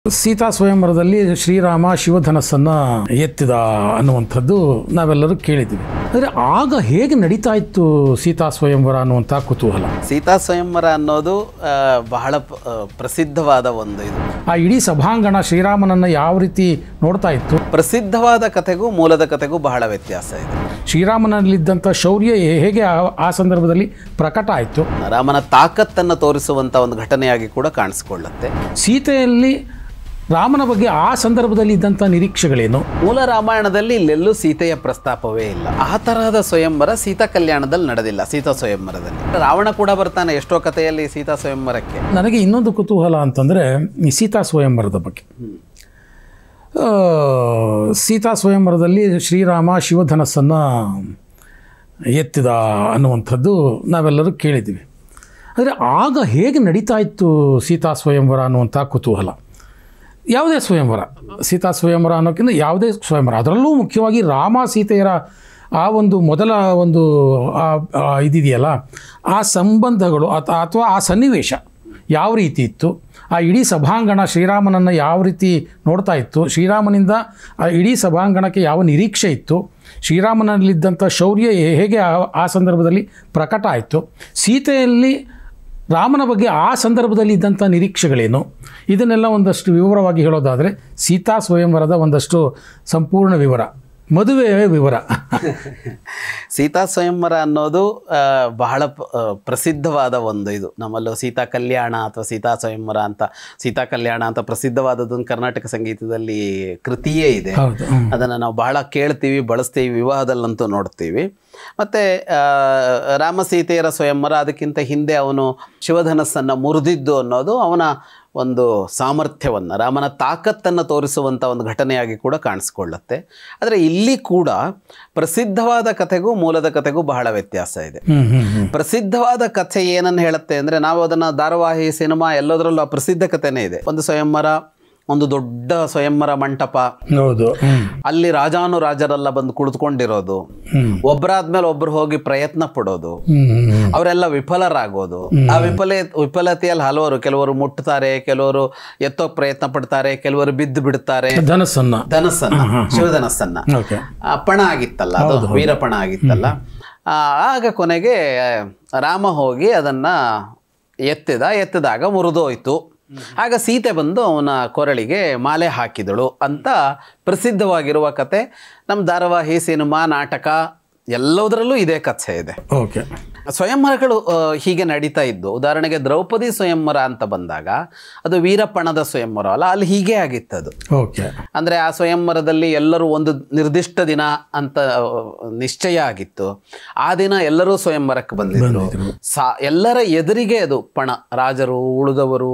ಸೀತಾ ಸ್ವಯಂವರದಲ್ಲಿ ಶ್ರೀರಾಮ ಶಿವಧನಸ್ಸನ್ನು ಎತ್ತಿದ ಅನ್ನುವಂಥದ್ದು ನಾವೆಲ್ಲರೂ ಕೇಳಿದ್ದೀವಿ. ಆದರೆ ಆಗ ಹೇಗೆ ನಡೀತಾ ಇತ್ತು ಸೀತಾ ಸ್ವಯಂವರ ಅನ್ನುವಂಥ ಕುತೂಹಲ. ಸೀತಾ ಸ್ವಯಂವರ ಅನ್ನೋದು ಬಹಳ ಪ್ರಸಿದ್ಧವಾದ ಒಂದು ಇದು. ಆ ಇಡೀ ಸಭಾಂಗಣ ಶ್ರೀರಾಮನನ್ನು ಯಾವ ರೀತಿ ನೋಡ್ತಾ ಇತ್ತು. ಪ್ರಸಿದ್ಧವಾದ ಕಥೆಗೂ ಮೂಲದ ಕಥೆಗೂ ಬಹಳ ವ್ಯತ್ಯಾಸ ಇದೆ. ಶ್ರೀರಾಮನಲ್ಲಿದ್ದಂಥ ಶೌರ್ಯ ಹೇಗೆ ಆ ಸಂದರ್ಭದಲ್ಲಿ ಪ್ರಕಟ ಆಯಿತು. ರಾಮನ ತಾಕತ್ತನ್ನು ತೋರಿಸುವಂಥ ಒಂದು ಘಟನೆಯಾಗಿ ಕೂಡ ಕಾಣಿಸಿಕೊಳ್ಳುತ್ತೆ. ಸೀತೆಯಲ್ಲಿ ರಾಮನ ಬಗ್ಗೆ ಆ ಸಂದರ್ಭದಲ್ಲಿ ಇದ್ದಂಥ ನಿರೀಕ್ಷೆಗಳೇನು. ಮೂಲ ರಾಮಾಯಣದಲ್ಲಿ ಇಲ್ಲೆಲ್ಲೂ ಸೀತೆಯ ಪ್ರಸ್ತಾಪವೇ ಇಲ್ಲ. ಆ ತರಹದ ಸ್ವಯಂವರ ಸೀತಾ ಕಲ್ಯಾಣದಲ್ಲಿ ನಡೆದಿಲ್ಲ. ಸೀತಾ ಸ್ವಯಂವರದಲ್ಲಿ ರಾವಣ ಕೂಡ ಬರ್ತಾನೆ ಎಷ್ಟೋ ಕಥೆಯಲ್ಲಿ ಸೀತಾ ಸ್ವಯಂವರಕ್ಕೆ. ನನಗೆ ಇನ್ನೊಂದು ಕುತೂಹಲ ಅಂತಂದರೆ ಈ ಸೀತಾ ಸ್ವಯಂವರದ ಬಗ್ಗೆ. ಸೀತಾ ಸ್ವಯಂವರದಲ್ಲಿ ಶ್ರೀರಾಮ ಶಿವಧನಸ್ಸನ್ನು ಎತ್ತಿದ ಅನ್ನುವಂಥದ್ದು ನಾವೆಲ್ಲರೂ ಕೇಳಿದ್ದೀವಿ. ಆದರೆ ಆಗ ಹೇಗೆ ನಡೀತಾ ಇತ್ತು ಸೀತಾ ಸ್ವಯಂವರ ಅನ್ನುವಂಥ ಕುತೂಹಲ. ಯಾವುದೇ ಸ್ವಯಂವರ, ಸೀತಾ ಸ್ವಯಂವರ ಅನ್ನೋಕ್ಕಿಂತ ಯಾವುದೇ ಸ್ವಯಂವರ, ಅದರಲ್ಲೂ ಮುಖ್ಯವಾಗಿ ರಾಮ ಸೀತೆಯರ ಆ ಒಂದು ಮೊದಲ ಒಂದು ಇದಿದೆಯಲ್ಲ, ಆ ಸಂಬಂಧಗಳು ಅಥವಾ ಆ ಸನ್ನಿವೇಶ ಯಾವ ರೀತಿ ಇತ್ತು, ಆ ಇಡೀ ಸಭಾಂಗಣ ಶ್ರೀರಾಮನನ್ನು ಯಾವ ರೀತಿ ನೋಡ್ತಾ ಇತ್ತು, ಶ್ರೀರಾಮನಿಂದ ಆ ಇಡೀ ಸಭಾಂಗಣಕ್ಕೆ ಯಾವ ನಿರೀಕ್ಷೆ ಇತ್ತು, ಶ್ರೀರಾಮನಲ್ಲಿದ್ದಂಥ ಶೌರ್ಯ ಹೇಗೆ ಆ ಸಂದರ್ಭದಲ್ಲಿ ಪ್ರಕಟ ಆಯಿತು, ಸೀತೆಯಲ್ಲಿ ರಾಮನ ಬಗ್ಗೆ ಆ ಸಂದರ್ಭದಲ್ಲಿ ಇದ್ದಂಥ ನಿರೀಕ್ಷೆಗಳೇನು, ಇದನ್ನೆಲ್ಲ ಒಂದಷ್ಟು ವಿವರವಾಗಿ ಹೇಳೋದಾದರೆ ಸೀತಾ ಸ್ವಯಂವರದ ಒಂದಷ್ಟು ಸಂಪೂರ್ಣ ವಿವರ, ಮದುವೆ ವಿವರ. ಸೀತಾ ಸ್ವಯಂವರ ಅನ್ನೋದು ಬಹಳ ಪ್ರಸಿದ್ಧವಾದ ಒಂದು ಇದು. ನಮ್ಮಲ್ಲೂ ಸೀತಾ ಕಲ್ಯಾಣ ಅಥವಾ ಸೀತಾ ಸ್ವಯಂವರ ಅಂತ, ಸೀತಾ ಕಲ್ಯಾಣ ಅಂತ ಪ್ರಸಿದ್ಧವಾದದ್ದು ಕರ್ನಾಟಕ ಸಂಗೀತದಲ್ಲಿ ಕೃತಿಯೇ ಇದೆ. ಅದನ್ನು ನಾವು ಬಹಳ ಕೇಳ್ತೀವಿ, ಬಳಸ್ತೀವಿ, ವಿವಾಹದಲ್ಲಂತೂ ನೋಡ್ತೀವಿ. ಮತ್ತು ರಾಮ ಸೀತೆಯರ ಸ್ವಯಂವರ, ಅದಕ್ಕಿಂತ ಹಿಂದೆ ಅವನು ಶಿವಧನಸ್ಸನ್ನು ಮುರಿದಿದ್ದು ಅನ್ನೋದು ಅವನ ಒಂದು ಸಾಮರ್ಥ್ಯವನ್ನು, ರಾಮನ ತಾಕತ್ತನ್ನು ತೋರಿಸುವಂಥ ಒಂದು ಘಟನೆಯಾಗಿ ಕೂಡ ಕಾಣಿಸ್ಕೊಳ್ಳುತ್ತೆ. ಆದರೆ ಇಲ್ಲಿ ಕೂಡ ಪ್ರಸಿದ್ಧವಾದ ಕಥೆಗೂ ಮೂಲದ ಕಥೆಗೂ ಬಹಳ ವ್ಯತ್ಯಾಸ ಇದೆ. ಪ್ರಸಿದ್ಧವಾದ ಕಥೆ ಏನನ್ನು ಹೇಳುತ್ತೆ ಅಂದರೆ, ನಾವು ಅದನ್ನು ಧಾರಾವಾಹಿ, ಸಿನಿಮಾ ಎಲ್ಲದರಲ್ಲೂ ಆ ಪ್ರಸಿದ್ಧ ಕಥೆನೇ ಇದೆ. ಒಂದು ಸ್ವಯಂವರ, ಒಂದು ದೊಡ್ಡ ಸ್ವಯಂವರ ಮಂಟಪ, ಹೌದು, ಅಲ್ಲಿ ರಾಜಾನುರಾಜರೆಲ್ಲ ಬಂದು ಕುಳಿತುಕೊಂಡಿರೋದು, ಒಬ್ಬರಾದ್ಮೇಲೆ ಒಬ್ರು ಹೋಗಿ ಪ್ರಯತ್ನ ಪಡೋದು, ಅವರೆಲ್ಲ ವಿಫಲರಾಗೋದು. ಆ ವಿಫಲತೆಯಲ್ಲಿ ಹಲವರು, ಕೆಲವರು ಮುಟ್ತಾರೆ, ಕೆಲವರು ಎತ್ತೋಕ್ ಪ್ರಯತ್ನ ಪಡ್ತಾರೆ, ಕೆಲವರು ಬಿದ್ದು ಬಿಡ್ತಾರೆ. ಧನಸ್ಸನ್ನ ಶಿವಧನಸ್ಸನ್ನ ಪಣ ಆಗಿತ್ತಲ್ಲ, ಅದು ವೀರಪಣ ಆಗಿತ್ತಲ್ಲ. ಆಗ ಕೊನೆಗೆ ರಾಮ ಹೋಗಿ ಅದನ್ನ ಎತ್ತಿದಾಗ ಮುರಿದೋಯ್ತು. ಆಗ ಸೀತೆ ಬಂದು ಅವನ ಕೊರಳಿಗೆ ಮಾಲೆ ಹಾಕಿದಳು ಅಂತ ಪ್ರಸಿದ್ಧವಾಗಿರುವ ಕತೆ. ನಮ್ಮ ಧಾರಾವಾಹಿ, ಸಿನಿಮಾ, ನಾಟಕ ಎಲ್ಲದರಲ್ಲೂ ಇದೇ ಕಥೆ ಇದೆ. ಓಕೆ. ಸ್ವಯಂವರಗಳು ಹೀಗೆ ನಡೀತಾ ಇದ್ದು, ಉದಾಹರಣೆಗೆ ದ್ರೌಪದಿ ಸ್ವಯಂವರ ಅಂತ ಬಂದಾಗ ಅದು ವೀರಪ್ಪಣದ ಸ್ವಯಂವರ ಅಲ್ಲ, ಅಲ್ಲಿ ಹೀಗೆ ಆಗಿತ್ತದು. ಓಕೆ. ಅಂದರೆ ಆ ಸ್ವಯಂವರದಲ್ಲಿ ಎಲ್ಲರೂ ಒಂದು ನಿರ್ದಿಷ್ಟ ದಿನ ಅಂತ ನಿಶ್ಚಯ ಆಗಿತ್ತು. ಆ ದಿನ ಎಲ್ಲರೂ ಸ್ವಯಂವರಕ್ಕೆ ಬಂದಿದ್ರು. ಎಲ್ಲರ ಎದುರಿಗೆ ಅದು ಪಣ, ರಾಜರು, ಉಳಿದವರು,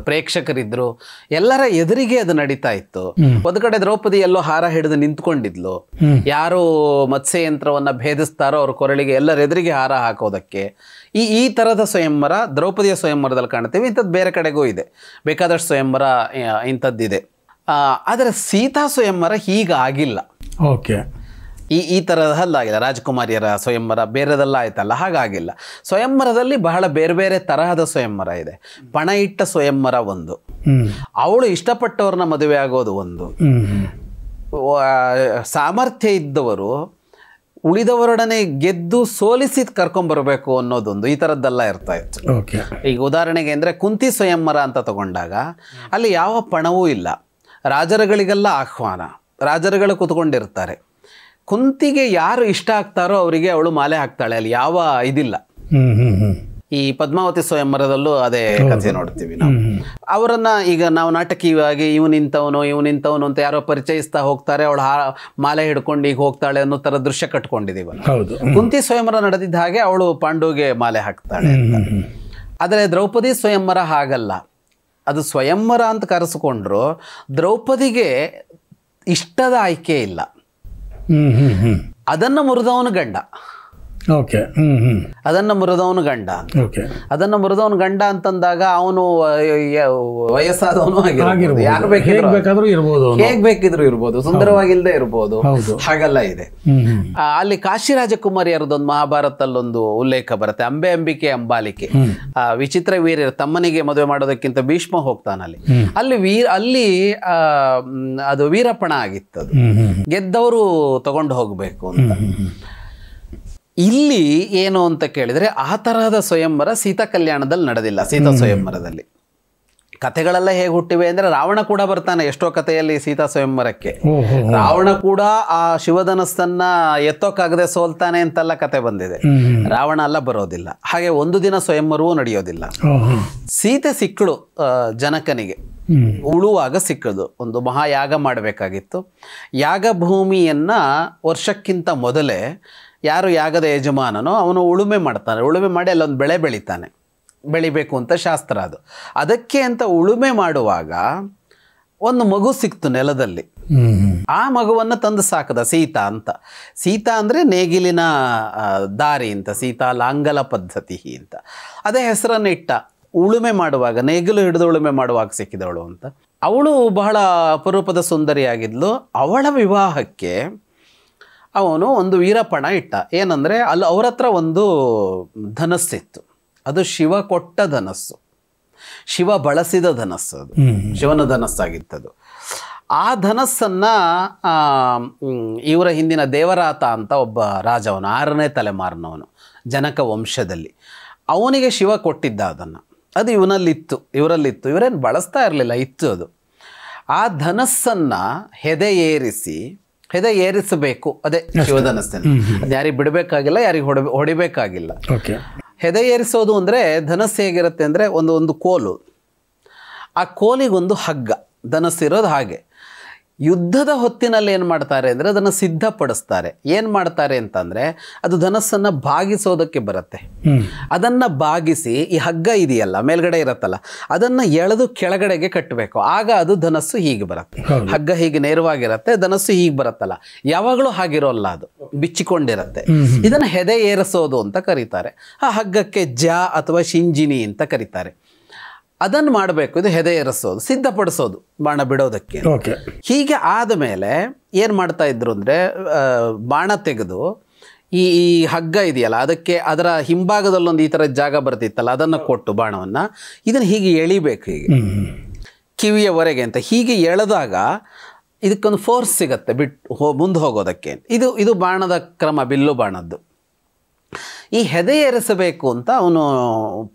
ಪ್ರೇಕ್ಷಕರಿದ್ರು, ಎಲ್ಲರ ಎದುರಿಗೆ ಅದು ನಡೀತಾ ಇತ್ತು. ಒಂದು ಕಡೆ ದ್ರೌಪದಿ ಎಲ್ಲೋ ಹಾರ ಹಿಡಿದು ನಿಂತ್ಕೊಂಡಿದ್ಲು. ಯಾರು ಮತ್ಸ್ಯಯಂತ್ರವನ್ನ ಭೇದಿಸ್ತಾರೋ ಅವ್ರ ಕೊರಳಿಗೆ ಎಲ್ಲರ ಎದುರಿಗೆ ಹಾರ ಹಾಕೋದಕ್ಕೆ. ಈ ತರದ ಸ್ವಯಂವರ ದ್ರೌಪದಿಯ ಸ್ವಯಂವರದಲ್ಲಿ ಕಾಣ್ತೀವಿ. ಇಂಥದ್ದು ಬೇರೆ ಕಡೆಗೂ ಇದೆ, ಬೇಕಾದಷ್ಟು ಸ್ವಯಂವರ ಇಂಥದ್ದಿದೆ. ಆದರೆ ಸೀತಾ ಸ್ವಯಂವರ ಹೀಗಾಗಿಲ್ಲ. ಓಕೆ. ಈ ಥರದಲ್ಲಾಗಿಲ್ಲ. ರಾಜಕುಮಾರಿಯರ ಸ್ವಯಂವರ ಬೇರೆದೆಲ್ಲ ಆಯ್ತಲ್ಲ, ಹಾಗಾಗಿಲ್ಲ. ಸ್ವಯಂವರದಲ್ಲಿ ಬಹಳ ಬೇರೆ ಬೇರೆ ತರಹದ ಸ್ವಯಂವರ ಇದೆ. ಪಣ ಇಟ್ಟ ಸ್ವಯಂವರ ಒಂದು, ಅವಳು ಇಷ್ಟಪಟ್ಟವ್ರನ್ನ ಮದುವೆ ಆಗೋದು ಒಂದು, ಸಾಮರ್ಥ್ಯ ಇದ್ದವರು ಉಳಿದವರೊಡನೆ ಗೆದ್ದು ಸೋಲಿಸಿ ಕರ್ಕೊಂಡ್ಬರ್ಬೇಕು ಅನ್ನೋದೊಂದು, ಈ ಥರದ್ದೆಲ್ಲ ಇರ್ತಾ ಇತ್ತು. ಈಗ ಉದಾಹರಣೆಗೆ ಅಂದರೆ ಕುಂತಿ ಸ್ವಯಂವರ ಅಂತ ತಗೊಂಡಾಗ ಅಲ್ಲಿ ಯಾವ ಪಣವೂ ಇಲ್ಲ. ರಾಜರುಗಳಿಗೆಲ್ಲ ಆಹ್ವಾನ, ರಾಜರುಗಳು ಕೂತ್ಕೊಂಡಿರ್ತಾರೆ. ಕುಂತಿಗೆ ಯಾರು ಇಷ್ಟ ಆಗ್ತಾರೋ ಅವರಿಗೆ ಅವಳು ಮಾಲೆ ಹಾಕ್ತಾಳೆ. ಅಲ್ಲಿ ಯಾವ ಇದಿಲ್ಲ. ಈ ಪದ್ಮಾವತಿ ಸ್ವಯಂವರದಲ್ಲೂ ಅದೇ ಕಥೆ ನೋಡ್ತೀವಿ ನಾವು. ಅವರನ್ನ ಈಗ ನಾವು ನಾಟಕೀಯವಾಗಿ ಇವನಿಂತವನು ಅಂತ ಯಾರೋ ಪರಿಚಯಿಸ್ತಾ ಹೋಗ್ತಾರೆ, ಅವಳು ಮಾಲೆ ಹಿಡ್ಕೊಂಡು ಈಗ ಹೋಗ್ತಾಳೆ ಅನ್ನೋ ತರ ದೃಶ್ಯ ಕಟ್ಕೊಂಡಿದೀವಲ್ಲ. ಕುಂತಿ ಸ್ವಯಂವರ ನಡೆದಿದ್ದ ಹಾಗೆ ಅವಳು ಪಾಂಡುಗೆ ಮಾಲೆ ಹಾಕ್ತಾಳೆ ಅಂತ. ಆದರೆ ದ್ರೌಪದಿ ಸ್ವಯಂವರ ಹಾಗಲ್ಲ. ಅದು ಸ್ವಯಂವರ ಅಂತ ಕರೆಸಿಕೊಂಡ್ರು ದ್ರೌಪದಿಗೆ ಇಷ್ಟದ ಆಯ್ಕೆ ಇಲ್ಲ. ಅದನ್ನು ಮುರಿದವನು ಗಂಡ. ಓಕೆ. ಅದನ್ನು ಮುರಿದವನು ಗಂಡ. ಓಕೆ. ಅದನ್ನು ಮುರಿದವನು ಗಂಡ ಅಂತಂದಾಗ ಅವನು ವಯಸ್ಸಾದವನು ಆಗಿರ್ಬೋದು, ಯಾರು ಬೇಕಾದ್ರೂ ಇರ್ಬೋದು, ಹೇಗ್ ಬೇಕಿದ್ರು ಇರ್ಬೋದು, ಸುಂದರವಾಗಿಲ್ದೇ ಇರ್ಬೋದು, ಹಾಗೆಲ್ಲ ಇದೆ. ಅಲ್ಲಿ ಕಾಶಿ ರಾಜಕುಮಾರಿಯರದೊಂದು ಮಹಾಭಾರತಲ್ಲೊಂದು ಉಲ್ಲೇಖ ಬರುತ್ತೆ, ಅಂಬೆ ಅಂಬಿಕೆ ಅಂಬಾಲಿಕೆ, ವಿಚಿತ್ರ ವೀರ್ಯರು ತಮ್ಮನಿಗೆ ಮದುವೆ ಮಾಡೋದಕ್ಕಿಂತ ಭೀಷ್ಮ ಹೋಗ್ತಾನಲ್ಲಿ. ಅಲ್ಲಿ ಅದು ವೀರಪ್ಪಣ ಆಗಿತ್ತದು, ಗೆದ್ದವರು ತಗೊಂಡು ಹೋಗ್ಬೇಕು ಅಂತ. ಇಲ್ಲಿ ಏನು ಅಂತ ಕೇಳಿದ್ರೆ ಆ ತರಹದ ಸ್ವಯಂವರ ಸೀತಾ ಕಲ್ಯಾಣದಲ್ಲಿ ನಡೆದಿಲ್ಲ. ಸೀತಾ ಸ್ವಯಂವರದಲ್ಲಿ ಕಥೆಗಳೆಲ್ಲ ಹೇಗೆ ಹುಟ್ಟಿವೆ ಅಂದ್ರೆ, ರಾವಣ ಕೂಡ ಬರ್ತಾನೆ ಎಷ್ಟೋ ಕಥೆಯಲ್ಲಿ ಸೀತಾ ಸ್ವಯಂವರಕ್ಕೆ. ರಾವಣ ಕೂಡ ಆ ಶಿವಧನಸ್ಸನ್ನ ಎತ್ತೋಕ್ಕಾಗದೆ ಸೋಲ್ತಾನೆ ಅಂತೆಲ್ಲ ಕತೆ ಬಂದಿದೆ. ರಾವಣ ಎಲ್ಲ ಬರೋದಿಲ್ಲ. ಹಾಗೆ ಒಂದು ದಿನ ಸ್ವಯಂವರವೂ ನಡೆಯೋದಿಲ್ಲ. ಸೀತೆ ಸಿಕ್ಕಳು ಜನಕನಿಗೆ, ಉಳುವಾಗ ಸಿಕ್ಕದು. ಒಂದು ಮಹಾಯಾಗ ಮಾಡಬೇಕಾಗಿತ್ತು. ಯಾಗ ಭೂಮಿಯನ್ನ ವರ್ಷಕ್ಕಿಂತ ಮೊದಲೇ ಯಾರು ಯಾಗದ ಯಜಮಾನನೋ ಅವನು ಉಳುಮೆ ಮಾಡ್ತಾನೆ. ಉಳುಮೆ ಮಾಡಿ ಅಲ್ಲೊಂದು ಬೆಳೆ ಬೆಳಿಬೇಕು ಅಂತ ಶಾಸ್ತ್ರ ಅದು. ಅದಕ್ಕೆ ಅಂತ ಉಳುಮೆ ಮಾಡುವಾಗ ಒಂದು ಮಗು ಸಿಕ್ತು ನೆಲದಲ್ಲಿ. ಆ ಮಗುವನ್ನು ತಂದು ಸಾಕದ ಸೀತಾ ಅಂತ. ಸೀತಾ ಅಂದರೆ ನೇಗಿಲಿನ ದಾರಿ ಅಂತ, ಸೀತಾ ಲಾಂಗಲ ಪದ್ಧತಿ ಅಂತ ಅದೇ ಹೆಸರನ್ನು ಇಟ್ಟ. ಉಳುಮೆ ಮಾಡುವಾಗ, ನೇಗಿಲು ಹಿಡಿದು ಉಳುಮೆ ಮಾಡುವಾಗ ಸಿಕ್ಕಿದವಳು ಅಂತ. ಅವಳು ಬಹಳ ಅಪರೂಪದ ಸುಂದರಿಯಾಗಿದ್ಲು. ಅವಳ ವಿವಾಹಕ್ಕೆ ಅವನು ಒಂದು ವೀರಪ್ಪಣ ಇಟ್ಟ. ಏನಂದರೆ ಅಲ್ಲಿ ಅವ್ರ ಹತ್ರ ಒಂದು ಧನಸ್ಸಿತ್ತು. ಅದು ಶಿವ ಕೊಟ್ಟ ಧನಸ್ಸು, ಶಿವ ಬಳಸಿದ ಧನಸ್ಸು, ಅದು ಶಿವನ ಧನಸ್ಸಾಗಿತ್ತದು. ಆ ಧನಸ್ಸನ್ನು ಇವರ ಹಿಂದಿನ ದೇವರಾತ ಅಂತ ಒಬ್ಬ ರಾಜವನು, 6ನೇ ತಲೆಮಾರಿನವನು ಜನಕ ವಂಶದಲ್ಲಿ, ಅವನಿಗೆ ಶಿವ ಕೊಟ್ಟಿದ್ದ ಅದನ್ನು. ಅದು ಇವರಲ್ಲಿತ್ತು. ಇವರೇನು ಬಳಸ್ತಾ ಇರಲಿಲ್ಲ, ಇತ್ತು ಅದು. ಆ ಧನಸ್ಸನ್ನು ಹೆದೆ ಏರಿಸಬೇಕು, ಅದೇ ಶಿವಧನಸ್ಸನ್ನು. ಅದು ಯಾರಿಗೆ ಬಿಡಬೇಕಾಗಿಲ್ಲ, ಯಾರಿಗೆ ಹೊಡಿಬೇಕಾಗಿಲ್ಲ. ಹೆದೆ ಏರಿಸೋದು ಅಂದರೆ ಧನಸ್ಸು ಹೇಗಿರುತ್ತೆ ಅಂದರೆ, ಒಂದು ಕೋಲು, ಆ ಕೋಲಿಗೊಂದು ಹಗ್ಗ, ಧನಸ್ಸಿರೋದು ಹಾಗೆ. ಯುದ್ಧದ ಹೊತ್ತಿನಲ್ಲಿ ಏನು ಮಾಡ್ತಾರೆ ಅಂದರೆ ಅದನ್ನು ಸಿದ್ಧಪಡಿಸ್ತಾರೆ. ಏನು ಮಾಡ್ತಾರೆ ಅಂತಂದರೆ, ಅದು ಧನಸ್ಸನ್ನು ಭಾಗಿಸೋದಕ್ಕೆ ಬರುತ್ತೆ. ಅದನ್ನು ಭಾಗಿಸಿ ಈ ಹಗ್ಗ ಇದೆಯಲ್ಲ ಮೇಲ್ಗಡೆ ಇರುತ್ತಲ್ಲ, ಅದನ್ನು ಎಳೆದು ಕೆಳಗಡೆಗೆ ಕಟ್ಟಬೇಕು. ಆಗ ಅದು ಧನಸ್ಸು ಹೀಗೆ ಬರುತ್ತೆ. ಹಗ್ಗ ಹೀಗೆ ನೇರವಾಗಿರುತ್ತೆ, ಧನಸ್ಸು ಹೀಗೆ ಬರುತ್ತಲ್ಲ, ಯಾವಾಗಲೂ ಹಾಗಿರೋಲ್ಲ, ಅದು ಬಿಚ್ಚಿಕೊಂಡಿರುತ್ತೆ. ಇದನ್ನು ಹೆದೆ ಏರಿಸೋದು ಅಂತ ಕರೀತಾರೆ. ಆ ಹಗ್ಗಕ್ಕೆ ಅಥವಾ ಶಿಂಜಿನಿ ಅಂತ ಕರೀತಾರೆ. ಅದನ್ನು ಮಾಡಬೇಕು. ಇದು ಹೆದೆ ಏರಿಸೋದು, ಸಿದ್ಧಪಡಿಸೋದು ಬಾಣ ಬಿಡೋದಕ್ಕೆ. ಹೀಗೆ ಆದ ಮೇಲೆ ಏನು ಮಾಡ್ತಾ ಇದ್ರು ಅಂದರೆ, ಬಾಣ ತೆಗೆದು ಈ ಹಗ್ಗ ಇದೆಯಲ್ಲ ಅದಕ್ಕೆ ಅದರ ಹಿಂಭಾಗದಲ್ಲೊಂದು ಈ ಥರ ಜಾಗ ಬರ್ತಿತ್ತಲ್ಲ, ಅದನ್ನು ಕೊಟ್ಟು ಬಾಣವನ್ನು ಇದನ್ನು ಹೀಗೆ ಎಳಿಬೇಕು, ಹೀಗೆ ಕಿವಿಯವರೆಗೆ ಅಂತ. ಹೀಗೆ ಎಳೆದಾಗ ಇದಕ್ಕೊಂದು ಫೋರ್ಸ್ ಸಿಗತ್ತೆ ಮುಂದೆ ಹೋಗೋದಕ್ಕೆ. ಇದು ಬಾಣದ ಕ್ರಮ, ಬಿಲ್ಲು ಬಾಣದ್ದು. ಈ ಹೆದೆ ಏರಿಸಬೇಕು ಅಂತ ಅವನು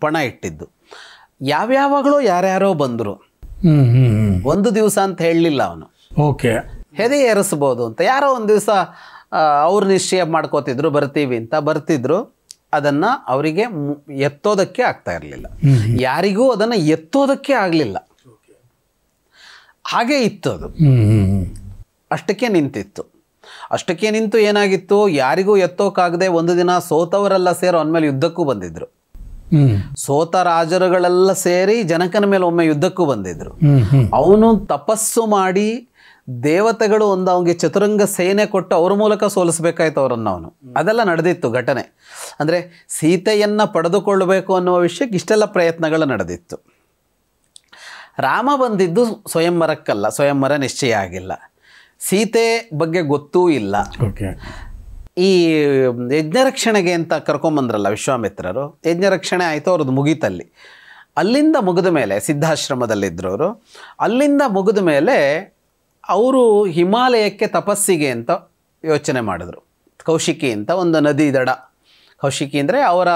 ಪಣ ಇಟ್ಟಿದ್ದು. ಯಾವ್ಯಾವಾಗಲೂ ಯಾರ್ಯಾರೋ ಬಂದರು, ಒಂದು ದಿವಸ ಅಂತ ಹೇಳಲಿಲ್ಲ ಅವನು. ಹೆದೆ ಏರಿಸ್ಬೋದು ಅಂತ ಯಾರೋ ಒಂದು ದಿವಸ ಅವ್ರು ನಿಶ್ಚಯ ಮಾಡ್ಕೋತಿದ್ರು, ಬರ್ತೀವಿ ಅಂತ ಬರ್ತಿದ್ರು. ಅದನ್ನು ಅವರಿಗೆ ಎತ್ತೋದಕ್ಕೆ ಆಗ್ತಾ ಇರಲಿಲ್ಲ, ಯಾರಿಗೂ ಅದನ್ನು ಎತ್ತೋದಕ್ಕೆ ಆಗಲಿಲ್ಲ. ಹಾಗೇ ಇತ್ತು ಅದು, ಅಷ್ಟಕ್ಕೆ ನಿಂತಿತ್ತು. ಅಷ್ಟಕ್ಕೆ ನಿಂತು ಏನಾಗಿತ್ತು, ಯಾರಿಗೂ ಎತ್ತೋಕ್ಕಾಗದೆ ಒಂದು ದಿನ ಸೋತವರೆಲ್ಲ ಸೇರಿ ಅವನ ಮೇಲೆ ಯುದ್ಧಕ್ಕೂ ಬಂದಿದ್ರು. ಸೋತ ರಾಜರುಗಳೆಲ್ಲ ಸೇರಿ ಜನಕನ ಮೇಲೆ ಒಮ್ಮೆ ಯುದ್ಧಕ್ಕೂ ಬಂದಿದ್ರು. ಅವನು ತಪಸ್ಸು ಮಾಡಿ ದೇವತೆಗಳು ಅವನಿಗೆ ಚತುರಂಗ ಸೇನೆ ಕೊಟ್ಟು ಅವ್ರ ಮೂಲಕ ಸೋಲಿಸ್ಬೇಕಾಯ್ತು ಅವರನ್ನು. ಅವನು ಅದೆಲ್ಲ ನಡೆದಿತ್ತು ಘಟನೆ. ಅಂದರೆ ಸೀತೆಯನ್ನು ಪಡೆದುಕೊಳ್ಳಬೇಕು ಅನ್ನುವ ವಿಷಯಕ್ಕೆ ಇಷ್ಟೆಲ್ಲ ಪ್ರಯತ್ನಗಳು ನಡೆದಿತ್ತು. ರಾಮ ಬಂದಿದ್ದು ಸ್ವಯಂವರಕ್ಕಲ್ಲ, ಸ್ವಯಂವರ ನಿಶ್ಚಯ ಆಗಿಲ್ಲ. ಸೀತೆ ಬಗ್ಗೆ ಗೊತ್ತೂ ಇಲ್ಲ. ಈ ಯಜ್ಞರಕ್ಷಣೆಗೆ ಅಂತ ಕರ್ಕೊಂಬಂದ್ರಲ್ಲ ವಿಶ್ವಾಮಿತ್ರರು, ಯಜ್ಞರಕ್ಷಣೆ ಆಯಿತು, ಅವ್ರದ್ದು ಮುಗೀತಲ್ಲಿ. ಅಲ್ಲಿಂದ ಮುಗಿದ ಮೇಲೆ ಸಿದ್ಧಾಶ್ರಮದಲ್ಲಿದ್ದರು ಅವರು. ಅಲ್ಲಿಂದ ಮುಗಿದ ಮೇಲೆ ಅವರು ಹಿಮಾಲಯಕ್ಕೆ ತಪಸ್ಸಿಗೆ ಅಂತ ಯೋಚನೆ ಮಾಡಿದ್ರು. ಕೌಶಿಕಿ ಅಂತ ಒಂದು ನದಿ ದಡ, ಕೌಶಿಕಿ ಅಂದರೆ ಅವರ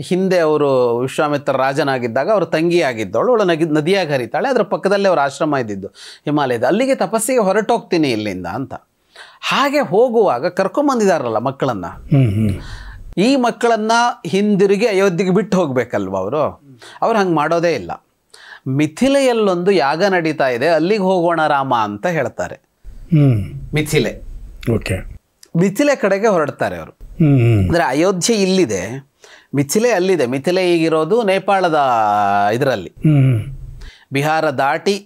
ಹಿಂದೆ ಅವರು ವಿಶ್ವಾಮಿತ್ರ ರಾಜನಾಗಿದ್ದಾಗ ಅವರು ತಂಗಿಯಾಗಿದ್ದವಳು, ಅವಳು ನದಿಯಾಗಿ ಹರಿತಾಳೆ. ಅದರ ಪಕ್ಕದಲ್ಲೇ ಅವ್ರ ಆಶ್ರಮ ಇದ್ದಿದ್ದು ಹಿಮಾಲಯದ. ಅಲ್ಲಿಗೆ ತಪಸ್ಸಿಗೆ ಹೊರಟೋಗ್ತೀನಿ ಇಲ್ಲಿಂದ ಅಂತ. ಹಾಗೆ ಹೋಗುವಾಗ ಕರ್ಕೊಂಬಂದಿದಾರಲ್ಲ ಮಕ್ಕಳನ್ನು, ಈ ಮಕ್ಕಳನ್ನು ಹಿಂದಿರುಗಿ ಅಯೋಧ್ಯೆಗೆ ಬಿಟ್ಟು ಹೋಗ್ಬೇಕಲ್ವ ಅವ್ರು ಹಂಗೆ ಮಾಡೋದೇ ಇಲ್ಲ. ಮಿಥಿಲೆಯಲ್ಲೊಂದು ಯಾಗ ನಡೀತಾ ಇದೆ, ಅಲ್ಲಿಗೆ ಹೋಗೋಣ ರಾಮ ಅಂತ ಹೇಳ್ತಾರೆ. ಮಿಥಿಲೆ ಕಡೆಗೆ ಹೊರಡ್ತಾರೆ ಅವರು. ಅಂದರೆ ಅಯೋಧ್ಯೆ ಇಲ್ಲಿದೆ, ಮಿಥಿಲೆ ಅಲ್ಲಿದೆ. ಮಿಥಿಲೆ ಈಗಿರೋದು ನೇಪಾಳದ ಇದರಲ್ಲಿ, ಬಿಹಾರ ದಾಟಿ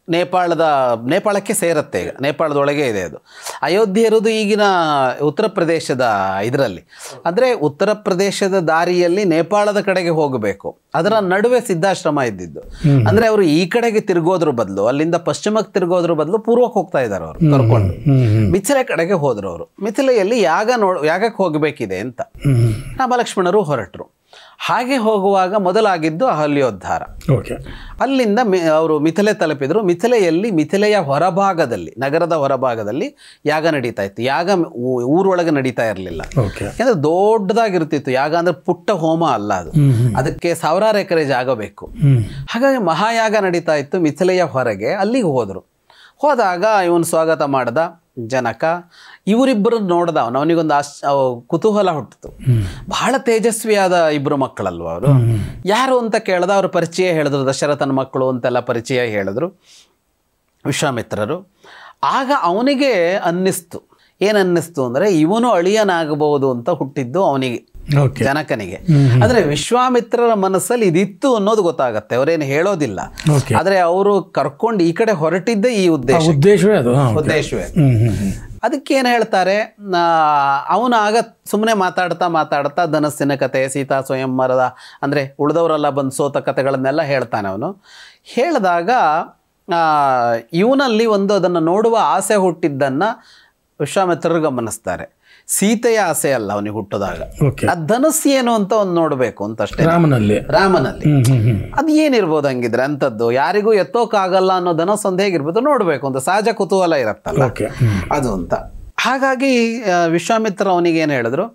ನೇಪಾಳಕ್ಕೆ ಸೇರುತ್ತೆ. ಈಗ ನೇಪಾಳದೊಳಗೆ ಇದೆ ಅದು. ಅಯೋಧ್ಯೆ ಇರೋದು ಈಗಿನ ಉತ್ತರ ಪ್ರದೇಶದ ಇದರಲ್ಲಿ, ಅಂದರೆ ಉತ್ತರ ಪ್ರದೇಶದ ದಾರಿಯಲ್ಲಿ ನೇಪಾಳದ ಕಡೆಗೆ ಹೋಗಬೇಕು. ಅದರ ನಡುವೆ ಸಿದ್ಧಾಶ್ರಮ ಇದ್ದಿದ್ದು. ಅಂದರೆ ಅವರು ಈ ಕಡೆಗೆ ತಿರುಗೋದ್ರ ಬದಲು, ಅಲ್ಲಿಂದ ಪಶ್ಚಿಮಕ್ಕೆ ತಿರುಗೋದ್ರ ಬದಲು ಪೂರ್ವಕ್ಕೆ ಹೋಗ್ತಾ ಇದ್ದಾರೆ ಅವರು ಕರ್ಕೊಂಡು. ಮಿಥಿಲೆ ಕಡೆಗೆ ಹೋದ್ರು ಅವರು. ಮಿಥಿಲೆಯಲ್ಲಿ ಯಾಗಕ್ಕೆ ಹೋಗಬೇಕಿದೆ ಅಂತ ರಾಮ ಲಕ್ಷ್ಮಣರು ಹೊರಟರು. ಹಾಗೆ ಹೋಗುವಾಗ ಮೊದಲಾಗಿದ್ದು ಅಹಲ್ಯೋದ್ಧಾರ. ಅಲ್ಲಿಂದ ಅವರು ಮಿಥಿಲೆ ತಲುಪಿದ್ರು. ಮಿಥಿಲೆಯ ಹೊರಭಾಗದಲ್ಲಿ, ನಗರದ ಹೊರಭಾಗದಲ್ಲಿ ಯಾಗ ನಡೀತಾ ಇತ್ತು. ಯಾಗ ಊರೊಳಗೆ ನಡೀತಾ ಇರಲಿಲ್ಲ, ಯಾಕಂದ್ರೆ ದೊಡ್ಡದಾಗಿರ್ತಿತ್ತು ಯಾಗ. ಅಂದ್ರೆ ಪುಟ್ಟ ಹೋಮ ಅಲ್ಲ ಅದು, ಅದಕ್ಕೆ ಸಾವಿರಾರು ಎಕರೆ ಜಾಗ ಬೇಕು. ಹಾಗಾಗಿ ಮಹಾಯಾಗ ನಡೀತಾ ಇತ್ತು ಮಿಥಿಲೆಯ ಹೊರಗೆ. ಅಲ್ಲಿಗೆ ಹೋದಾಗ ಇವನು ಸ್ವಾಗತ ಮಾಡ್ದ ಜನಕ. ಇವರಿಬ್ಬರು ನೋಡ್ದ ಅವನಿಗೊಂದು ಕುತೂಹಲ ಹುಟ್ಟಿತು. ಬಹಳ ತೇಜಸ್ವಿಯಾದ ಇಬ್ಬರು ಮಕ್ಕಳಲ್ವ ಅವರು. ಯಾರು ಅಂತ ಕೇಳ್ದ. ಅವ್ರ ಪರಿಚಯ ಹೇಳಿದ್ರು, ದಶರಥನ ಮಕ್ಕಳು ಅಂತೆಲ್ಲ ಪರಿಚಯ ಹೇಳಿದ್ರು ವಿಶ್ವಾಮಿತ್ರರು. ಆಗ ಅವನಿಗೆ ಅನ್ನಿಸ್ತು, ಏನನ್ನಿಸ್ತು ಅಂದರೆ ಇವನು ಅಳಿಯನಾಗಬಹುದು ಅಂತ ಹುಟ್ಟಿದ್ದು ಅವನಿಗೆ, ಜನಕನಿಗೆ. ಆದರೆ ವಿಶ್ವಾಮಿತ್ರರ ಮನಸ್ಸಲ್ಲಿ ಇದಿತ್ತು ಅನ್ನೋದು ಗೊತ್ತಾಗತ್ತೆ. ಅವರೇನು ಹೇಳೋದಿಲ್ಲ, ಆದರೆ ಅವರು ಕರ್ಕೊಂಡು ಈ ಕಡೆ ಹೊರಟಿದ್ದೇ ಈ ಉದ್ದೇಶವೇ. ಅದಕ್ಕೇನು ಹೇಳ್ತಾರೆ, ಅವನು ಆಗ ಸುಮ್ಮನೆ ಮಾತಾಡ್ತಾ ಧನಸ್ಸಿನ ಕತೆ, ಸೀತಾ ಸ್ವಯಂವರದ, ಅಂದರೆ ಉಳಿದವರೆಲ್ಲ ಬಂದು ಸೋತ ಕಥೆಗಳನ್ನೆಲ್ಲ ಹೇಳ್ತಾನೆ ಅವನು. ಹೇಳಿದಾಗ ಇವನಲ್ಲಿ ಒಂದು ಅದನ್ನು ನೋಡುವ ಆಸೆ ಹುಟ್ಟಿದ್ದನ್ನು ವಿಶ್ವಾಮಿತ್ರರು ಗಮನಿಸ್ತಾರೆ. ಸೀತೆಯ ಆಸೆ ಅಲ್ಲ ಅವನಿಗೆ ಹುಟ್ಟದಾಗ, ಆ ಧನಸ್ಸು ಏನು ಅಂತ ಒಂದು ನೋಡಬೇಕು ಅಂತ ಅಷ್ಟೇ. ರಾಮನಲ್ಲಿ ಅದು ಏನಿರ್ಬೋದು ಹಂಗಿದ್ರೆ ಅಂಥದ್ದು, ಯಾರಿಗೂ ಎತ್ತೋಕ್ಕಾಗಲ್ಲ ಅನ್ನೋ ಧನಸ್ಸು ಒಂದು ಹೇಗಿರ್ಬೋದು ನೋಡಬೇಕು ಅಂತ ಸಹಜ ಕುತೂಹಲ ಇರತ್ತಲ್ಲ ಅದು ಅಂತ. ಹಾಗಾಗಿ ವಿಶ್ವಾಮಿತ್ರ ಅವನಿಗೆ ಏನು ಹೇಳಿದ್ರು,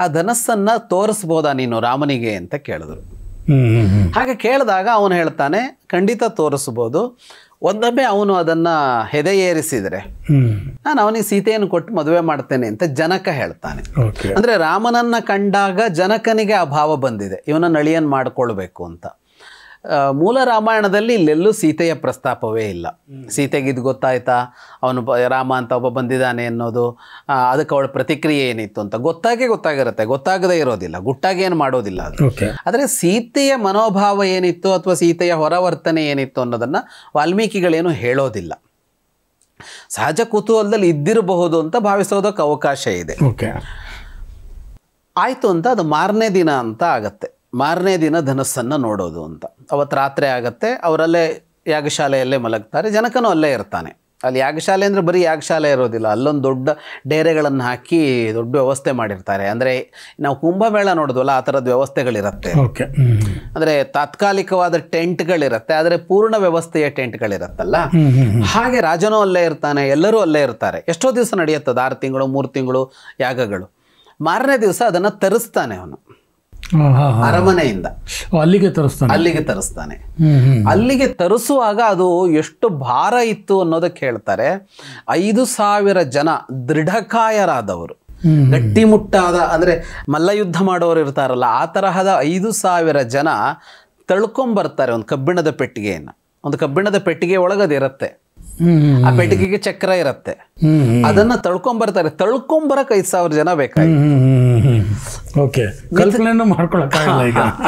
ಆ ಧನಸ್ಸನ್ನು ತೋರಿಸ್ಬೋದಾ ನೀನು ರಾಮನಿಗೆ ಅಂತ ಕೇಳಿದ್ರು. ಹಾಗೆ ಕೇಳಿದಾಗ ಅವನು ಹೇಳ್ತಾನೆ, ಖಂಡಿತ ತೋರಿಸ್ಬೋದು. ಒಂದೊಮ್ಮೆ ಅವನು ಅದನ್ನು ಹೆದೆಯೇರಿಸಿದರೆ ನಾನು ಅವನಿಗೆ ಸೀತೆಯನ್ನು ಕೊಟ್ಟು ಮದುವೆ ಮಾಡ್ತೇನೆ ಅಂತ ಜನಕ ಹೇಳ್ತಾನೆ. ಅಂದರೆ ರಾಮನನ್ನು ಕಂಡಾಗ ಜನಕನಿಗೆ ಆ ಭಾವ ಬಂದಿದೆ, ಇವನನ್ನು ಅಳಿಯನ್ ಮಾಡಿಕೊಳ್ಬೇಕು ಅಂತ. ಮೂಲ ರಾಮಾಯಣದಲ್ಲಿ ಇಲ್ಲೆಲ್ಲೂ ಸೀತೆಯ ಪ್ರಸ್ತಾಪವೇ ಇಲ್ಲ. ಸೀತೆಗೆ ಇದು ಗೊತ್ತಾಯ್ತಾ, ಅವನು ರಾಮ ಅಂತ ಒಬ್ಬ ಬಂದಿದ್ದಾನೆ ಅನ್ನೋದು, ಅದಕ್ಕೆ ಅವಳ ಪ್ರತಿಕ್ರಿಯೆ ಏನಿತ್ತು ಅಂತ ಗೊತ್ತಾಗಿರುತ್ತೆ, ಗೊತ್ತಾಗದೇ ಇರೋದಿಲ್ಲ, ಗುಟ್ಟಾಗಿ ಏನು ಮಾಡೋದಿಲ್ಲ ಅದು. ಆದರೆ ಸೀತೆಯ ಮನೋಭಾವ ಏನಿತ್ತು ಅಥವಾ ಸೀತೆಯ ಹೊರವರ್ತನೆ ಏನಿತ್ತು ಅನ್ನೋದನ್ನು ವಾಲ್ಮೀಕಿಗಳೇನು ಹೇಳೋದಿಲ್ಲ. ಸಹಜ ಕುತೂಹಲದಲ್ಲಿ ಇದ್ದಿರಬಹುದು ಅಂತ ಭಾವಿಸೋದಕ್ಕೆ ಅವಕಾಶ ಇದೆ. ಆಯಿತು ಅಂತ ಅದು ಮಾರನೇ ದಿನ ಅಂತ ಆಗತ್ತೆ. ಮಾರನೇ ದಿನ ಧನಸ್ಸನ್ನು ನೋಡೋದು ಅಂತ. ಅವತ್ತು ರಾತ್ರಿ ಆಗತ್ತೆ. ಅವರಲ್ಲೇ ಯಾಗಶಾಲೆಯಲ್ಲೇ ಮಲಗ್ತಾರೆ. ಜನಕನೂ ಅಲ್ಲೇ ಇರ್ತಾನೆ. ಅಲ್ಲಿ ಯಾಗಶಾಲೆ ಅಂದರೆ ಬರೀ ಯಾಗಶಾಲೆ ಇರೋದಿಲ್ಲ, ಅಲ್ಲೊಂದು ದೊಡ್ಡ ಡೇರೆಗಳನ್ನು ಹಾಕಿ ದೊಡ್ಡ ವ್ಯವಸ್ಥೆ ಮಾಡಿರ್ತಾರೆ. ಅಂದರೆ ನಾವು ಕುಂಭಮೇಳ ನೋಡಿದ್ವಲ್ಲ, ಆ ಥರದ ವ್ಯವಸ್ಥೆಗಳಿರುತ್ತೆ. ಅಂದರೆ ತಾತ್ಕಾಲಿಕವಾದ ಟೆಂಟ್ಗಳಿರುತ್ತೆ, ಆದರೆ ಪೂರ್ಣ ವ್ಯವಸ್ಥೆಯ ಟೆಂಟ್ಗಳಿರುತ್ತಲ್ಲ, ಹಾಗೆ ರಾಜನೂ ಅಲ್ಲೇ ಇರ್ತಾನೆ, ಎಲ್ಲರೂ ಅಲ್ಲೇ ಇರ್ತಾರೆ. ಎಷ್ಟೋ ದಿವಸ ನಡೆಯುತ್ತದೆ, 6 ತಿಂಗಳು 3 ತಿಂಗಳು ಯಾಗಗಳು. ಮಾರನೇ ದಿವಸ ಅದನ್ನು ತರಿಸ್ತಾನೆ ಅವನು ಅರಮನೆಯಿಂದ, ಅಲ್ಲಿಗೆ ತರಿಸ್ತಾನೆ. ಅಲ್ಲಿಗೆ ತರಿಸುವಾಗ ಅದು ಎಷ್ಟು ಭಾರ ಇತ್ತು ಅನ್ನೋದಕ್ಕೆ ಹೇಳ್ತಾರೆ. 5,000 ಜನ ದೃಢಕಾಯರಾದವರು, ಗಟ್ಟಿಮುಟ್ಟಾದ, ಅಂದರೆ ಮಲ್ಲಯುದ್ಧ ಮಾಡೋರು ಇರ್ತಾರಲ್ಲ, ಆ ತರಹದ 5,000 ಜನ ತಳ್ಕೊಂಬರ್ತಾರೆ ಒಂದು ಕಬ್ಬಿಣದ ಪೆಟ್ಟಿಗೆಯನ್ನು. ಒಂದು ಕಬ್ಬಿಣದ ಪೆಟ್ಟಿಗೆ ಒಳಗದಿರುತ್ತೆ, ಆ ಪೆಟ್ಟಿಗೆಗೆ ಚಕ್ರ ಇರುತ್ತೆ, ಅದನ್ನ ತಳ್ಕೊಂಬರ್ತಾರೆ. ತಳ್ಕೊಂಬರಕ್ಕೆ 5,000 ಜನ ಬೇಕಾಗಿ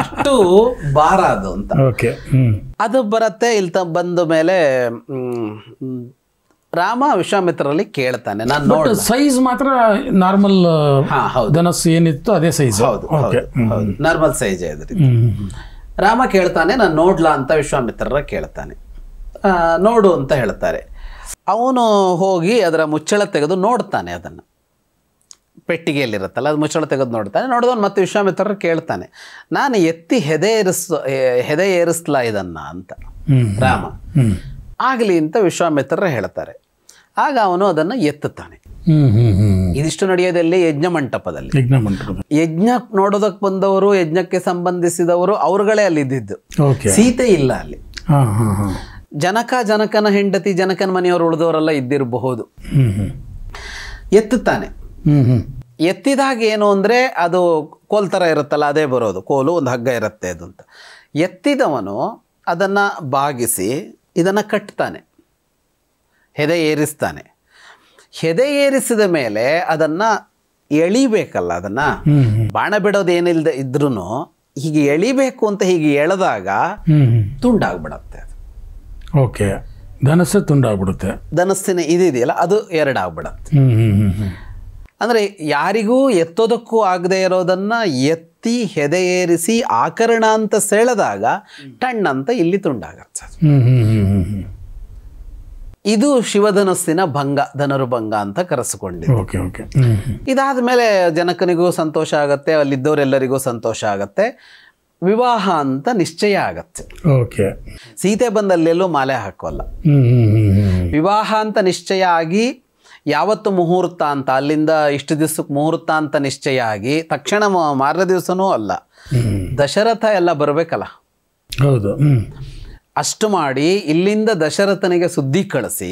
ಅಷ್ಟು ಭಾರ ಅದು ಅಂತ. ಅದು ಬರತ್ತೆ. ಇಲ್ಲಿ ಬಂದ ಮೇಲೆ ರಾಮ ವಿಶ್ವಾಮಿತ್ರರಲ್ಲಿ ಕೇಳ್ತಾನೆ, ನಾನು ನೋಡಿ ಸೈಜ್ ಮಾತ್ರ ನಾರ್ಮಲ್ ಧನಸ್ಸು ಏನಿತ್ತು ಅದೇ ಸೈಜ್, ನಾರ್ಮಲ್ ಸೈಜ್ ಇದ್ರಿ. ರಾಮ ಕೇಳ್ತಾನೆ, ನಾನು ನೋಡ್ಲಾ ಅಂತ ವಿಶ್ವಾಮಿತ್ರರ ಕೇಳ್ತಾನೆ. ನೋಡು ಅಂತ ಹೇಳ್ತಾರೆ. ಅವನು ಹೋಗಿ ಅದರ ಮುಚ್ಚಳ ತೆಗೆದು ನೋಡ್ತಾನೆ. ಅದನ್ನು ಪೆಟ್ಟಿಗೆಯಲ್ಲಿರುತ್ತಲ್ಲ, ಅದು ಮುಚ್ಚಳ ತೆಗೆದು ನೋಡ್ತಾನೆ. ನೋಡಿದವನು ಮತ್ತೆ ವಿಶ್ವಾಮಿತ್ರರು ಕೇಳ್ತಾನೆ, ನಾನು ಎತ್ತಿ ಹೆದೆ ಏರಿಸ್ಲಾ ಇದನ್ನ ಅಂತ ರಾಮ. ಆಗಲಿ ಅಂತ ವಿಶ್ವಾಮಿತ್ರರು ಹೇಳ್ತಾರೆ. ಆಗ ಅವನು ಅದನ್ನು ಎತ್ತುತ್ತಾನೆ. ಇದಿಷ್ಟು ನಡೆಯೋದಲ್ಲಿ ಯಜ್ಞ ಮಂಟಪದಲ್ಲಿ. ಯಜ್ಞ ನೋಡೋದಕ್ಕೆ ಬಂದವರು, ಯಜ್ಞಕ್ಕೆ ಸಂಬಂಧಿಸಿದವರು ಅವ್ರುಗಳೇ ಅಲ್ಲಿ ಇದ್ದಿದ್ದು. ಸೀತೆ ಇಲ್ಲ ಅಲ್ಲಿ. ಜನಕನ ಹೆಂಡತಿ, ಜನಕನ ಮನೆಯವರು ಉಳಿದವರೆಲ್ಲ ಇದ್ದಿರಬಹುದು. ಎತ್ತುತ್ತಾನೆ. ಎತ್ತಿದಾಗ ಏನು ಅಂದರೆ ಅದು ಕೋಲ್ ಥರ ಇರುತ್ತಲ್ಲ, ಅದೇ ಬರೋದು. ಕೋಲು ಒಂದು ಹಗ್ಗ ಇರುತ್ತೆ ಅದು ಅಂತ. ಎತ್ತಿದವನು ಅದನ್ನು ಬಾಗಿಸಿ ಇದನ್ನು ಕಟ್ತಾನೆ, ಹೆದೆ ಏರಿಸ್ತಾನೆ. ಹೆದೆ ಏರಿಸಿದ ಮೇಲೆ ಅದನ್ನು ಎಳಿಬೇಕಲ್ಲ, ಅದನ್ನು ಬಾಣ ಬಿಡೋದೇನಿಲ್ಲದೆ ಇದ್ರೂ ಹೀಗೆ ಎಳಿಬೇಕು ಅಂತ ಹೀಗೆ ಎಳೆದಾಗ ತುಂಡಾಗ್ಬಿಡತ್ತೆ ಅದು. ಧನಸ್ಸು ತುಂಡಾಗ್ಬಿಡುತ್ತೆ. ಧನಸ್ಸಿನ ಇದೆಯಲ್ಲ ಅದು ಎರಡಾಗ್ಬಿಡತ್ತೆ. ಅಂದರೆ ಯಾರಿಗೂ ಎತ್ತೋದಕ್ಕೂ ಆಗದೆ ಇರೋದನ್ನ ಎತ್ತಿ ಹೆದೆಯೇರಿಸಿ ಆಕರಣ ಅಂತ ಸೆಳೆದಾಗ ಟಣ್ಣಂತ ಇಲ್ಲಿ ತುಂಡಾಗತ್ತೆ. ಇದು ಶಿವಧನಸ್ಸಿನ ಭಂಗ, ಧನುರ್ಭಂಗ ಅಂತ ಕರೆಸಿಕೊಂಡಿದೆ. ಇದಾದ ಮೇಲೆ ಜನಕನಿಗೂ ಸಂತೋಷ ಆಗತ್ತೆ, ಅಲ್ಲಿದ್ದವರೆಲ್ಲರಿಗೂ ಸಂತೋಷ ಆಗತ್ತೆ, ವಿವಾಹ ಅಂತ ನಿಶ್ಚಯ ಆಗತ್ತೆ. ಸೀತೆ ಬಂದಲ್ಲೆಲ್ಲೂ ಮಾಲೆ ಹಾಕೋಲ್ಲ. ವಿವಾಹ ಅಂತ ನಿಶ್ಚಯ ಆಗಿ ಯಾವತ್ತು ಮುಹೂರ್ತ ಅಂತ ಅಲ್ಲಿಂದ ಇಷ್ಟು ದಿವಸಕ್ಕೆ ಮುಹೂರ್ತ ಅಂತ ನಿಶ್ಚಯ ಆಗಿ ತಕ್ಷಣ ಮಾರನೇ ದಿವಸನೂ ಅಲ್ಲ, ದಶರಥ ಎಲ್ಲ ಬರಬೇಕಲ್ಲ. ಹೌದು. ಅಷ್ಟು ಮಾಡಿ ಇಲ್ಲಿಂದ ದಶರಥನಿಗೆ ಸುದ್ದಿ ಕಳಿಸಿ,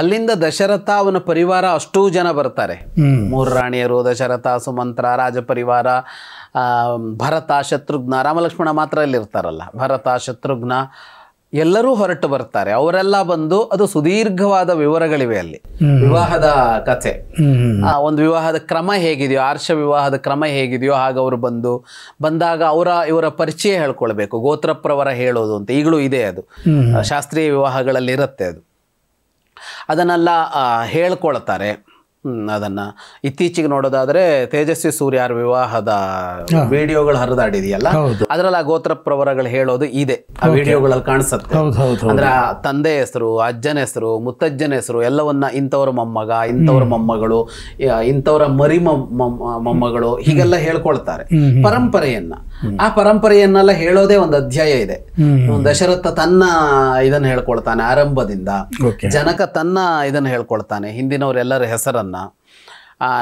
ಅಲ್ಲಿಂದ ದಶರಥ ಅವನ ಪರಿವಾರ ಅಷ್ಟೂ ಜನ ಬರ್ತಾರೆ. 3 ರಾಣಿಯರು, ದಶರಥ, ಸುಮಂತ್ರ, ರಾಜಪರಿವಾರ, ಭರತ, ಶತ್ರುಘ್ನ, ರಾಮಲಕ್ಷ್ಮಣ ಮಾತ್ರ ಇಲ್ಲಿರ್ತಾರಲ್ಲ, ಭರತ, ಶತ್ರುಘ್ನ ಎಲ್ಲರೂ ಹೊರಟು ಬರ್ತಾರೆ. ಅವರೆಲ್ಲ ಬಂದು, ಅದು ಸುದೀರ್ಘವಾದ ವಿವರಗಳಿವೆ ಅಲ್ಲಿ. ವಿವಾಹದ ಕಥೆ, ಒಂದು ವಿವಾಹದ ಕ್ರಮ ಹೇಗಿದೆಯೋ, ಆರ್ಷ ವಿವಾಹದ ಕ್ರಮ ಹೇಗಿದೆಯೋ ಹಾಗೆ ಅವರು ಬಂದಾಗ ಇವರ ಪರಿಚಯ ಹೇಳ್ಕೊಳ್ಬೇಕು. ಗೋತ್ರಪ್ರವರ ಹೇಳೋದು ಅಂತ ಈಗಲೂ ಇದೆ, ಅದು ಶಾಸ್ತ್ರೀಯ ವಿವಾಹಗಳಲ್ಲಿ ಇರುತ್ತೆ. ಅದನ್ನೆಲ್ಲ ಹೇಳ್ಕೊಳ್ತಾರೆ. ಅದನ್ನು ಇತ್ತೀಚೆಗೆ ನೋಡೋದಾದರೆ ತೇಜಸ್ವಿ ಸೂರ್ಯರ ವಿವಾಹದ ವಿಡಿಯೋಗಳು ಹರಿದಾಡಿದೆಯಲ್ಲ, ಅದರಲ್ಲಿ ಆ ಗೋತ್ರ ಪ್ರವರಗಳು ಹೇಳೋದು ಇದೆ, ಆ ವಿಡಿಯೋಗಳಲ್ಲಿ ಕಾಣಿಸುತ್ತೆ. ಅಂದ್ರೆ ಆ ತಂದೆ ಹೆಸರು, ಅಜ್ಜನ ಹೆಸರು, ಮುತ್ತಜ್ಜನ ಹೆಸರು ಎಲ್ಲವನ್ನ, ಇಂಥವ್ರ ಮೊಮ್ಮಗ, ಇಂಥವ್ರ ಮೊಮ್ಮಗಳು, ಇಂಥವ್ರ ಮರಿ ಮೊಮ್ಮಗಳು ಹೀಗೆಲ್ಲ ಹೇಳ್ಕೊಳ್ತಾರೆ ಪರಂಪರೆಯನ್ನ. ಆ ಪರಂಪರೆಯನ್ನೆಲ್ಲ ಹೇಳೋದೇ ಒಂದು ಅಧ್ಯಾಯ ಇದೆ. ದಶರಥ ತನ್ನ ಇದನ್ನ ಹೇಳ್ಕೊಳ್ತಾನೆ ಆರಂಭದಿಂದ, ಜನಕ ತನ್ನ ಇದನ್ನ ಹೇಳ್ಕೊಳ್ತಾನೆ, ಹಿಂದಿನವರೆಲ್ಲರ ಹೆಸರನ್ನ.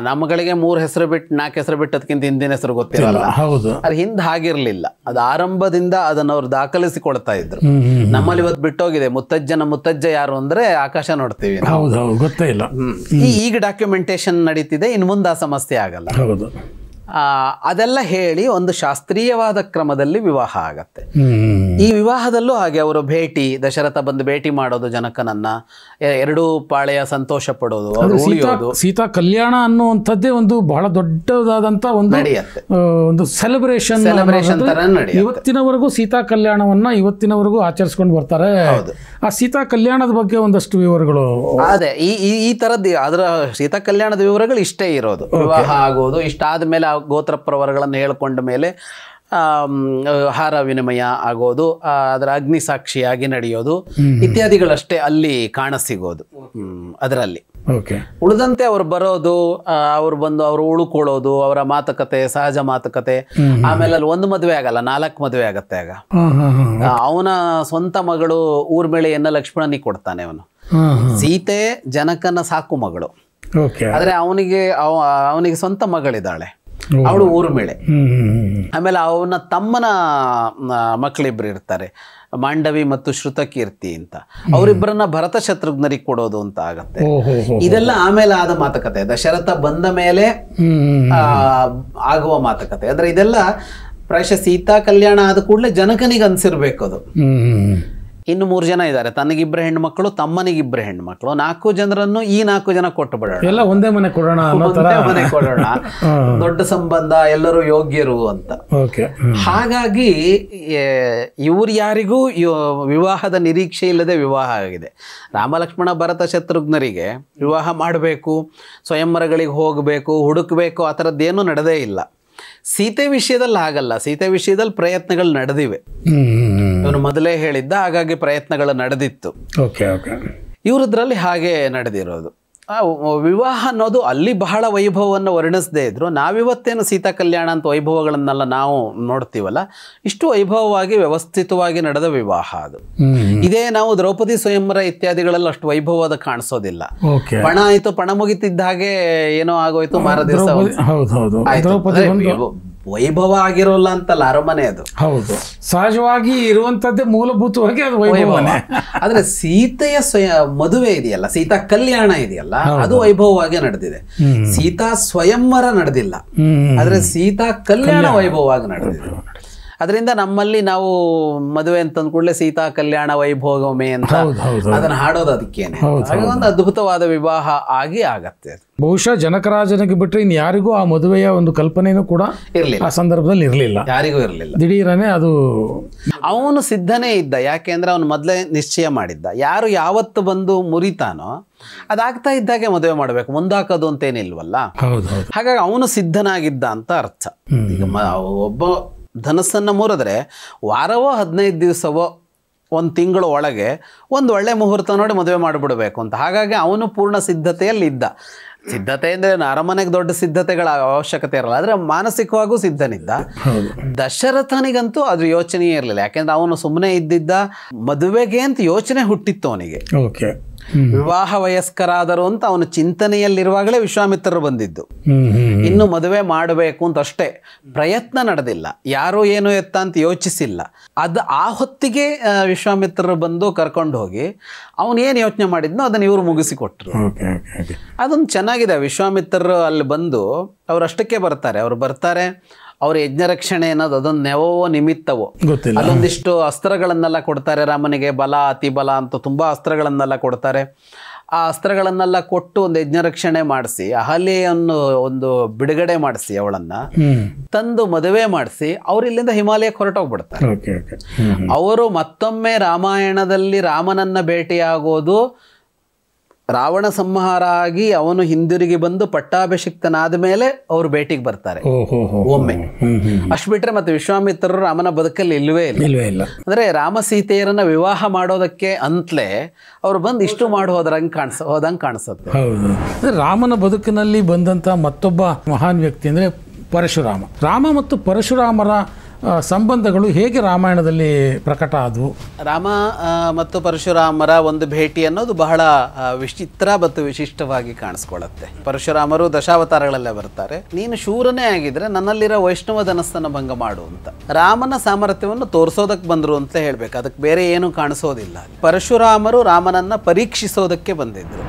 ನಮ್ಮಗಳಿಗೆ 3 ಹೆಸರು ಬಿಟ್ಟು 4 ಹೆಸರು ಬಿಟ್ಟು ಅದಕ್ಕಿಂತ ಹಿಂದಿನ ಹೆಸರು ಗೊತ್ತಿರಲ್ಲ. ಅದು ಹಿಂದೆ ಹಾಗಿರ್ಲಿಲ್ಲ, ಅದು ಆರಂಭದಿಂದ ಅದನ್ನ ಅವ್ರು ದಾಖಲಿಸಿಕೊಳ್ತಾ ಇದ್ರು. ನಮ್ಮಲ್ಲಿ ಇವತ್ತು ಬಿಟ್ಟೋಗಿದೆ, ಮುತ್ತಜ್ಜ ಯಾರು ಅಂದ್ರೆ ಆಕಾಶ ನೋಡ್ತೀವಿ, ಗೊತ್ತೇ ಇಲ್ಲ. ಈಗ ಡಾಕ್ಯುಮೆಂಟೇಶನ್ ನಡೀತಿದೆ, ಇನ್ನು ಮುಂದೆ ಆ ಸಮಸ್ಯೆ ಆಗಲ್ಲ. ಅದೆಲ್ಲ ಹೇಳಿ ಒಂದು ಶಾಸ್ತ್ರೀಯವಾದ ಕ್ರಮದಲ್ಲಿ ವಿವಾಹ ಆಗತ್ತೆ. ಈ ವಿವಾಹದಲ್ಲೂ ಹಾಗೆ ಅವರು ಭೇಟಿ, ದಶರಥ ಬಂದು ಭೇಟಿ ಮಾಡೋದು ಜನಕನನ್ನ, ಎರಡೂ ಪಾಳೆಯ ಸಂತೋಷ ಪಡೋದು, ಸೀತಾ ಕಲ್ಯಾಣ ಅನ್ನುವಂಥದ್ದೇ ಒಂದು ಬಹಳ ದೊಡ್ಡದಾದಂತ ಒಂದು ಸೆಲೆಬ್ರೇಷನ್ ತರ ನಡೆಯುತ್ತೆ. ಇವತ್ತಿನವರೆಗೂ ಸೀತಾ ಕಲ್ಯಾಣವನ್ನ ಇವತ್ತಿನವರೆಗೂ ಆಚರಿಸ್ಕೊಂಡು ಬರ್ತಾರೆ. ಆ ಸೀತಾ ಕಲ್ಯಾಣದ ಬಗ್ಗೆ ಒಂದಷ್ಟು ವಿವರಗಳು ಅದೇ ಈ ತರದ್ದು, ಅದರ ಸೀತಾ ಕಲ್ಯಾಣದ ವಿವರಗಳು ಇಷ್ಟೇ ಇರೋದು. ವಿವಾಹ ಆಗೋದು, ಇಷ್ಟಾದ್ಮೇಲೆ ಗೋತ್ರ ಪ್ರವರಗಳನ್ನು ಹೇಳ್ಕೊಂಡ ಮೇಲೆ ಹಾರ ವಿನಿಮಯ ಆಗೋದು, ಅದರ ಅಗ್ನಿ ಸಾಕ್ಷಿಯಾಗಿ ನಡೆಯೋದು ಇತ್ಯಾದಿಗಳಷ್ಟೇ ಅಲ್ಲಿ ಕಾಣಸಿಗೋದು ಅದರಲ್ಲಿ. ಉಳಿದಂತೆ ಅವ್ರು ಬರೋದು, ಅವ್ರು ಬಂದು ಅವರು ಉಳ್ಕೊಳ್ಳೋದು, ಅವರ ಮಾತುಕತೆ, ಸಹಜ ಮಾತುಕತೆ. ಆಮೇಲೆ ಅಲ್ಲಿ 1 ಮದುವೆ ಆಗಲ್ಲ, 4 ಮದುವೆ ಆಗತ್ತೆ. ಆಗ ಅವನ ಸ್ವಂತ ಮಗಳು ಊರ್ಮಿಳೆಯನ್ನ ಲಕ್ಷ್ಮಣನಿಗೆ ಕೊಡ್ತಾನೆ ಅವನು. ಸೀತೆ ಜನಕನ ಸಾಕು ಮಗಳು, ಆದ್ರೆ ಅವನಿಗೆ ಸ್ವಂತ ಮಗಳಿದ್ದಾಳೆ, ಅವಳು ಊರ್ಮಿಳೆ. ಆಮೇಲೆ ಅವನ ತಮ್ಮನ ಮಕ್ಕಳಿಬ್ರು ಇರ್ತಾರೆ, ಮಾಂಡವಿ ಮತ್ತು ಶ್ರುತಕೀರ್ತಿ ಅಂತ. ಅವರಿಬ್ಬರನ್ನ ಭರತ ಶತ್ರುಘ್ನರಿಗೆ ಕೊಡೋದು ಅಂತ ಆಗತ್ತೆ. ಇದೆಲ್ಲ ಆಮೇಲೆ ಆದ ಮಾತುಕತೆ, ದಶರಥ ಬಂದ ಮೇಲೆ ಆಗುವ ಮಾತುಕತೆ. ಅಂದ್ರೆ ಇದೆಲ್ಲ ಪ್ರಾಯಶಃ ಸೀತಾ ಕಲ್ಯಾಣ ಆದ ಕೂಡಲೇ ಜನಕನಿಗೆ ಅನ್ಸಿರ್ಬೇಕು ಅದು. ಇನ್ನು 3 ಜನ ಇದ್ದಾರೆ, ತನಗಿಬ್ಬರು ಹೆಣ್ಮಕ್ಳು, ತಮ್ಮನಿಗಿಬ್ಬರು ಹೆಣ್ಮಕ್ಳು, 4 ಜನರನ್ನು ಈ 4 ಜನ ಕೊಟ್ಟು ಬಿಡೋಣ, ಎಲ್ಲ ಒಂದೇ ಮನೆ ಕೊಡೋಣ, ಮನೆ ಕೊಡೋಣ, ದೊಡ್ಡ ಸಂಬಂಧ, ಎಲ್ಲರೂ ಯೋಗ್ಯರು ಅಂತ. ಹಾಗಾಗಿ ಇವ್ರು ಯಾರಿಗೂ ವಿವಾಹದ ನಿರೀಕ್ಷೆ ಇಲ್ಲದೆ ವಿವಾಹ ಆಗಿದೆ. ರಾಮಲಕ್ಷ್ಮಣ ಭರತ ಶತ್ರುಘ್ನರಿಗೆ ವಿವಾಹ ಮಾಡಬೇಕು, ಸ್ವಯಂವರಗಳಿಗೆ ಹೋಗಬೇಕು, ಹುಡುಕಬೇಕು, ಆ ಥರದ್ದೇನೂ ನಡೆದೇ ಇಲ್ಲ. ಸೀತೆ ವಿಷಯದಲ್ಲಿ ಹಾಗಲ್ಲ, ಸೀತೆ ವಿಷಯದಲ್ಲಿ ಪ್ರಯತ್ನಗಳು ನಡೆದಿವೆ. ಇವನು ಮೊದಲೇ ಹೇಳಿದ್ದ, ಹಾಗಾಗಿ ಪ್ರಯತ್ನಗಳು ನಡೆದಿತ್ತು. ಇವ್ರದ್ರಲ್ಲಿ ಹಾಗೆ ನಡೆದಿರೋದು. ವಿವಾಹ ಅನ್ನೋದು ಅಲ್ಲಿ ಬಹಳ ವೈಭವವನ್ನು ವರ್ಣಿಸದೇ ಇದ್ರು, ನಾವಿವತ್ತೇನು ಸೀತಾ ಕಲ್ಯಾಣ ಅಂತ ವೈಭವಗಳನ್ನೆಲ್ಲ ನಾವು ನೋಡ್ತೀವಲ್ಲ, ಇಷ್ಟು ವೈಭವವಾಗಿ ವ್ಯವಸ್ಥಿತವಾಗಿ ನಡೆದ ವಿವಾಹ ಅದು. ಇದೇ ನಾವು ದ್ರೌಪದಿ ಸ್ವಯಂವರ ಇತ್ಯಾದಿಗಳಲ್ಲಿ ಅಷ್ಟು ವೈಭವದ ಕಾಣಿಸೋದಿಲ್ಲ. ಪಣ ಆಯ್ತು, ಪಣ ಮುಗಿತಿದ್ದ ಹಾಗೆ ಏನೋ ಆಗೋಯ್ತು, ಮಾರ ದಿವಸ ವೈಭವ ಆಗಿರೋಲ್ಲ ಅಂತಲ್ಲ ಅರಮನೆ, ಅದು ಹೌದು ಸಹಜವಾಗಿ ಇರುವಂತದ್ದೇ, ಮೂಲಭೂತವಾಗಿ ಅದು ವೈಭವನೇ. ಆದ್ರೆ ಸೀತೆಯ ಮದುವೆ ಇದೆಯಲ್ಲ, ಸೀತಾ ಕಲ್ಯಾಣ ಇದೆಯಲ್ಲ, ಅದು ವೈಭವವಾಗಿ ನಡೆದಿದೆ. ಸೀತಾ ಸ್ವಯಂವರ ನಡೆದಿಲ್ಲ, ಆದ್ರೆ ಸೀತಾ ಕಲ್ಯಾಣ ವೈಭವವಾಗಿ ನಡೆದಿದೆ. ಅದರಿಂದ ನಮ್ಮಲ್ಲಿ ನಾವು ಮದುವೆ ಅಂತಂದ ಕೂಡಲೇ ಸೀತಾ ಕಲ್ಯಾಣ ವೈಭೋಗಮೆ ಅಂತ ಅದನ್ನು ಹಾಡೋದು ಅದಕ್ಕೇನೆ. ಒಂದು ಅದ್ಭುತವಾದ ವಿವಾಹ ಆಗತ್ತೆ. ಬಹುಶಃ ಜನಕರಾಜನಿಗೆ ಬಿಟ್ಟರೆ ಇನ್ನು ಯಾರಿಗೂ ಆ ಮದುವೆಯ ಒಂದು ಕಲ್ಪನೆಯೂ ಕೂಡ ಇರಲಿಲ್ಲ, ಆ ಸಂದರ್ಭದಲ್ಲಿ ಇರಲಿಲ್ಲ, ಯಾರಿಗೂ ಇರಲಿಲ್ಲ. ದಿಢೀರನೇ ಅದು ಅವನು ಸಿದ್ಧನೇ ಇದ್ದ. ಯಾಕೆಂದ್ರೆ ಅವನು ಮೊದಲೇ ನಿಶ್ಚಯ ಮಾಡಿದ್ದ, ಯಾರು ಯಾವತ್ತು ಬಂದು ಮುರಿತಾನೋ ಅದಾಗ್ತಾ ಇದ್ದಾಗೆ ಮದುವೆ ಮಾಡಬೇಕು, ಮುಂದಾಕೋದು ಅಂತೇನಿಲ್ವಲ್ಲ. ಹಾಗಾಗಿ ಅವನು ಸಿದ್ಧನಾಗಿದ್ದ ಅಂತ ಅರ್ಥ. ಈಗ ಒಬ್ಬ ಧನಸ್ಸನ್ನು ಮುರಿದ್ರೆ ವಾರವೋ 15 ದಿವಸವೋ 1 ತಿಂಗಳು ಒಳಗೆ ಒಂದು ಒಳ್ಳೆ ಮುಹೂರ್ತ ನೋಡಿ ಮದುವೆ ಮಾಡಿಬಿಡಬೇಕು ಅಂತ. ಹಾಗಾಗಿ ಅವನು ಪೂರ್ಣ ಸಿದ್ಧತೆಯಲ್ಲಿ ಇದ್ದ. ಸಿದ್ಧತೆ ಅಂದರೆ ಅರಮನೆಗೆ ದೊಡ್ಡ ಸಿದ್ಧತೆಗಳ ಅವಶ್ಯಕತೆ ಇರಲ್ಲ, ಆದರೆ ಮಾನಸಿಕವಾಗೂ ಸಿದ್ಧನಿದ್ದ. ದಶರಥನಿಗಂತೂ ಅದು ಯೋಚನೆಯೇ ಇರಲಿಲ್ಲ. ಯಾಕೆಂದ್ರೆ ಅವನು ಸುಮ್ಮನೆ ಇದ್ದಿದ್ದ, ಮದುವೆಗೆ ಅಂತ ಯೋಚನೆ ಹುಟ್ಟಿತ್ತು ಅವನಿಗೆ. ವಿವಾಹ ವಯಸ್ಕರಾದರು ಅಂತ ಅವನ ಚಿಂತನೆಯಲ್ಲಿರುವಾಗಲೇ ವಿಶ್ವಾಮಿತ್ರರು ಬಂದಿದ್ದು. ಇನ್ನು ಮದುವೆ ಮಾಡಬೇಕು ಅಂತ ಅಷ್ಟೇ, ಪ್ರಯತ್ನ ನಡೆದಿಲ್ಲ, ಯಾರೋ ಏನೋ ಎತ್ತ ಅಂತ ಯೋಚಿಸಿಲ್ಲ. ಆ ಹೊತ್ತಿಗೆ ವಿಶ್ವಾಮಿತ್ರರು ಬಂದು ಕರ್ಕೊಂಡು ಹೋಗಿ ಅವನೇನು ಯೋಚನೆ ಮಾಡಿದ್ನೋ ಅದನ್ನು ಇವರು ಮುಗಿಸಿಕೊಟ್ರು. ಅದೊಂದು ಚೆನ್ನಾಗಿದೆ. ವಿಶ್ವಾಮಿತ್ರರು ಅಲ್ಲಿ ಬಂದು ಅವರಷ್ಟಕ್ಕೆ ಬರ್ತಾರೆ. ಅವ್ರ ಯಜ್ಞ ರಕ್ಷಣೆ ಅನ್ನೋದು ಅದೊಂದು ನೆವವೋ ನಿಮಿತ್ತವೋ, ಅಲ್ಲೊಂದಿಷ್ಟು ಅಸ್ತ್ರಗಳನ್ನೆಲ್ಲ ಕೊಡ್ತಾರೆ ರಾಮನಿಗೆ. ಬಲ ಅತಿ ಬಲ ಅಂತ ತುಂಬ ಅಸ್ತ್ರಗಳನ್ನೆಲ್ಲ ಕೊಡ್ತಾರೆ. ಆ ಅಸ್ತ್ರಗಳನ್ನೆಲ್ಲ ಕೊಟ್ಟು ಒಂದು ಯಜ್ಞ ರಕ್ಷಣೆ ಮಾಡಿಸಿ, ಅಹಲ್ಯೆಯನ್ನು ಒಂದು ಬಿಡುಗಡೆ ಮಾಡಿಸಿ, ಅವಳನ್ನು ತಂದು ಮದುವೆ ಮಾಡಿಸಿ ಅವರು ಇಲ್ಲಿಂದ ಹಿಮಾಲಯಕ್ಕೆ ಹೊರಟೋಗ್ಬಿಡ್ತಾರೆ. ಅವರು ಮತ್ತೊಮ್ಮೆ ರಾಮಾಯಣದಲ್ಲಿ ರಾಮನನ್ನ ಭೇಟಿಯಾಗೋದು ರಾವಣ ಸಂಹಾರ ಆಗಿ ಅವನು ಹಿಂದಿರುಗಿ ಬಂದು ಪಟ್ಟಾಭಿಷಿಕ್ತನಾದ ಮೇಲೆ ಅವರು ಭೇಟಿಗೆ ಬರ್ತಾರೆ ಒಮ್ಮೆ. ಅಷ್ಟು ಬಿಟ್ರೆ ಮತ್ತೆ ವಿಶ್ವಾಮಿತ್ರರು ರಾಮನ ಬದುಕಲ್ಲಿ ಇಲ್ವೇ ಇಲ್ಲ. ಅಂದ್ರೆ ರಾಮ ಸೀತೆಯರನ್ನ ವಿವಾಹ ಮಾಡೋದಕ್ಕೆ ಅಂತಲೇ ಅವ್ರು ಬಂದು ಇಷ್ಟು ಮಾಡಿ ಹೋದಂಗೆ ಕಾಣಿಸುತ್ತೆ. ರಾಮನ ಬದುಕಿನಲ್ಲಿ ಬಂದಂತ ಮತ್ತೊಬ್ಬ ಮಹಾನ್ ವ್ಯಕ್ತಿ ಅಂದ್ರೆ ಪರಶುರಾಮ. ರಾಮ ಮತ್ತು ಪರಶುರಾಮರ ಸಂಬಂಧಗಳು ಹೇಗೆ ರಾಮಾಯಣದಲ್ಲಿ ಪ್ರಕಟ ಆದವು? ರಾಮ ಮತ್ತು ಪರಶುರಾಮರ ಒಂದು ಭೇಟಿ ಅನ್ನೋದು ಬಹಳ ವಿಚಿತ್ರ ಮತ್ತು ವಿಶಿಷ್ಟವಾಗಿ ಕಾಣಿಸ್ಕೊಳ್ಳುತ್ತೆ. ಪರಶುರಾಮರು ದಶಾವತಾರಗಳಲ್ಲೇ ಬರ್ತಾರೆ. ನೀನು ಶೂರನೇ ಆಗಿದ್ರೆ ನನ್ನಲ್ಲಿರೋ ವೈಷ್ಣವ ಧನಸ್ಸನ್ನು ಭಂಗ ಮಾಡು ಅಂತ. ರಾಮನ ಸಾಮರ್ಥ್ಯವನ್ನು ತೋರಿಸೋದಕ್ಕೆ ಬಂದರು ಅಂತ ಹೇಳ್ಬೇಕು, ಅದಕ್ಕೆ ಬೇರೆ ಏನು ಕಾಣಿಸೋದಿಲ್ಲ. ಪರಶುರಾಮರು ರಾಮನನ್ನ ಪರೀಕ್ಷಿಸೋದಕ್ಕೆ ಬಂದಿದ್ರು.